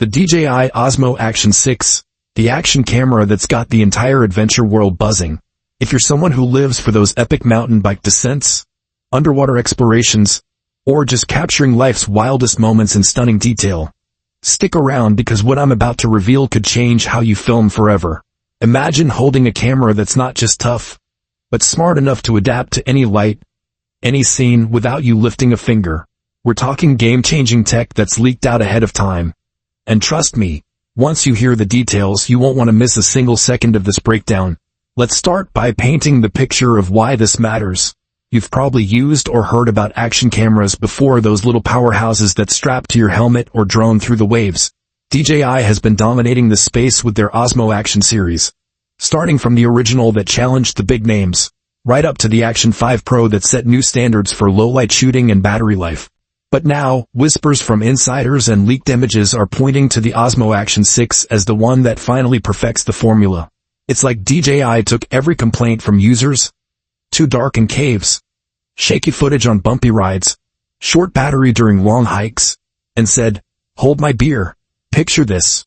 The DJI Osmo Action 6, the action camera that's got the entire adventure world buzzing. If you're someone who lives for those epic mountain bike descents, underwater explorations, or just capturing life's wildest moments in stunning detail, stick around because what I'm about to reveal could change how you film forever. Imagine holding a camera that's not just tough, but smart enough to adapt to any light, any scene without you lifting a finger. We're talking game-changing tech that's leaked out ahead of time. And trust me, once you hear the details, you won't want to miss a single second of this breakdown. Let's start by painting the picture of why this matters. You've probably used or heard about action cameras before, those little powerhouses that strap to your helmet or drone through the waves. DJI has been dominating the space with their Osmo Action series. Starting from the original that challenged the big names, right up to the Action 5 Pro that set new standards for low-light shooting and battery life. But now, whispers from insiders and leaked images are pointing to the Osmo Action 6 as the one that finally perfects the formula. It's like DJI took every complaint from users, too dark in caves, shaky footage on bumpy rides, short battery during long hikes, and said, hold my beer. Picture this.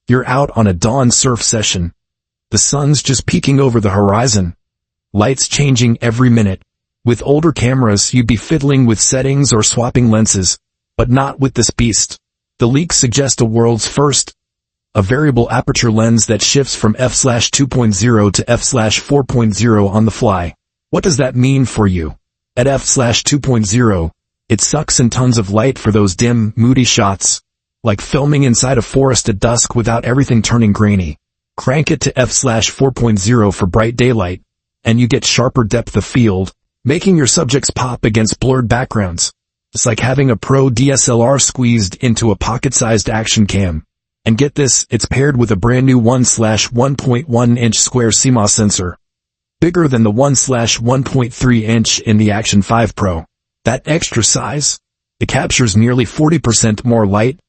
You're out on a dawn surf session. The sun's just peeking over the horizon. Lights changing every minute. With older cameras, you'd be fiddling with settings or swapping lenses, but not with this beast. The leaks suggest a world's first, a variable aperture lens that shifts from f/2.0 to f/4.0 on the fly. What does that mean for you? At f/2.0, it sucks in tons of light for those dim, moody shots, like filming inside a forest at dusk without everything turning grainy. Crank it to f/4.0 for bright daylight, and you get sharper depth of field, making your subjects pop against blurred backgrounds. It's like having a pro DSLR squeezed into a pocket-sized action cam. And get this, it's paired with a brand new 1/1.1-inch square CMOS sensor. Bigger than the 1/1.3-inch in the Action 5 Pro. That extra size? It captures nearly 40% more light,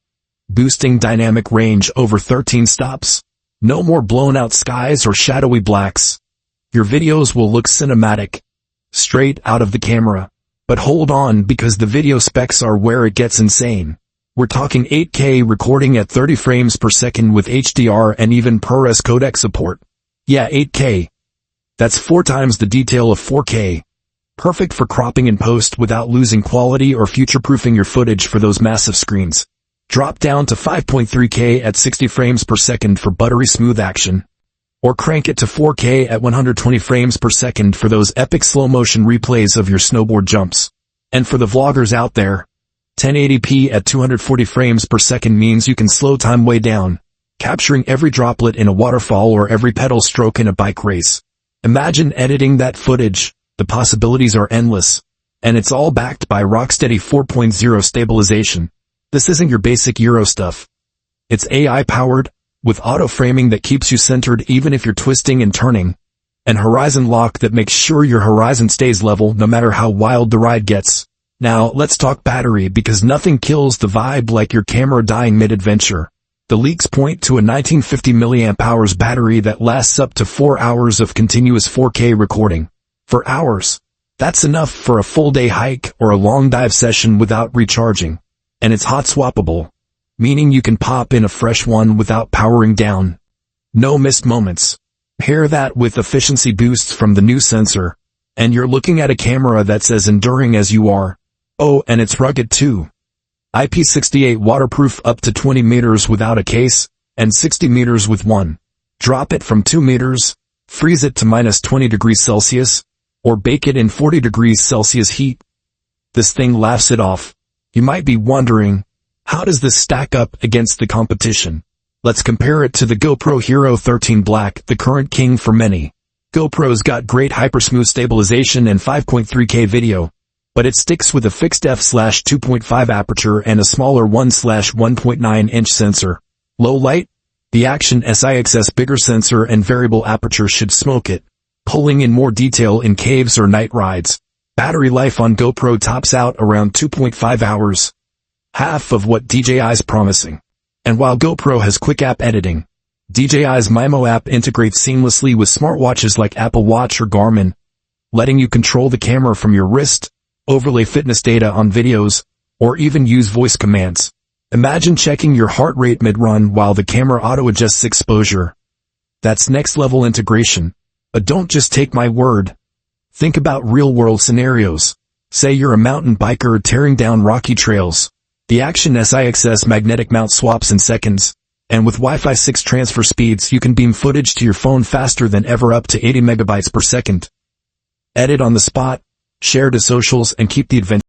boosting dynamic range over 13 stops. No more blown-out skies or shadowy blacks. Your videos will look cinematic, straight out of the camera. But hold on, because the video specs are where it gets insane. We're talking 8K recording at 30 frames per second with HDR and even ProRes codec support. Yeah, 8K. That's 4 times the detail of 4K. Perfect for cropping in post without losing quality or future-proofing your footage for those massive screens. Drop down to 5.3K at 60 frames per second for buttery smooth action. Or crank it to 4K at 120 frames per second for those epic slow-motion replays of your snowboard jumps. And for the vloggers out there, 1080p at 240 frames per second means you can slow time way down, capturing every droplet in a waterfall or every pedal stroke in a bike race. Imagine editing that footage. The possibilities are endless. And it's all backed by rocksteady 4.0 stabilization. This isn't your basic Euro stuff. It's AI-powered, with auto-framing that keeps you centered even if you're twisting and turning, and horizon lock that makes sure your horizon stays level no matter how wild the ride gets. Now, let's talk battery, because nothing kills the vibe like your camera dying mid-adventure. The leaks point to a 1950 mAh battery that lasts up to 4 hours of continuous 4K recording. For hours. That's enough for a full-day hike or a long dive session without recharging. And it's hot swappable, meaning you can pop in a fresh one without powering down. No missed moments. Pair that with efficiency boosts from the new sensor, and you're looking at a camera that's as enduring as you are. Oh, and it's rugged too. IP68 waterproof up to 20 meters without a case, and 60 meters with one. Drop it from 2 meters, freeze it to -20 degrees Celsius, or bake it in 40 degrees Celsius heat. This thing laughs it off. You might be wondering, how does this stack up against the competition? Let's compare it to the GoPro Hero 13 Black, the current king for many. GoPro's got great hypersmooth stabilization and 5.3K video, but it sticks with a fixed f/2.5 aperture and a smaller 1/1.9-inch sensor. Low light? The Action SIX's bigger sensor and variable aperture should smoke it, pulling in more detail in caves or night rides. Battery life on GoPro tops out around 2.5 hours. Half of what DJI's promising. And while GoPro has quick app editing, DJI's Mimo app integrates seamlessly with smartwatches like Apple Watch or Garmin, letting you control the camera from your wrist, overlay fitness data on videos, or even use voice commands. Imagine checking your heart rate mid-run while the camera auto-adjusts exposure. That's next-level integration. But don't just take my word. Think about real-world scenarios. Say you're a mountain biker tearing down rocky trails. The Action SIXS magnetic mount swaps in seconds. And with Wi-Fi 6 transfer speeds, you can beam footage to your phone faster than ever, up to 80 megabytes per second. Edit on the spot, share to socials, and keep the adventure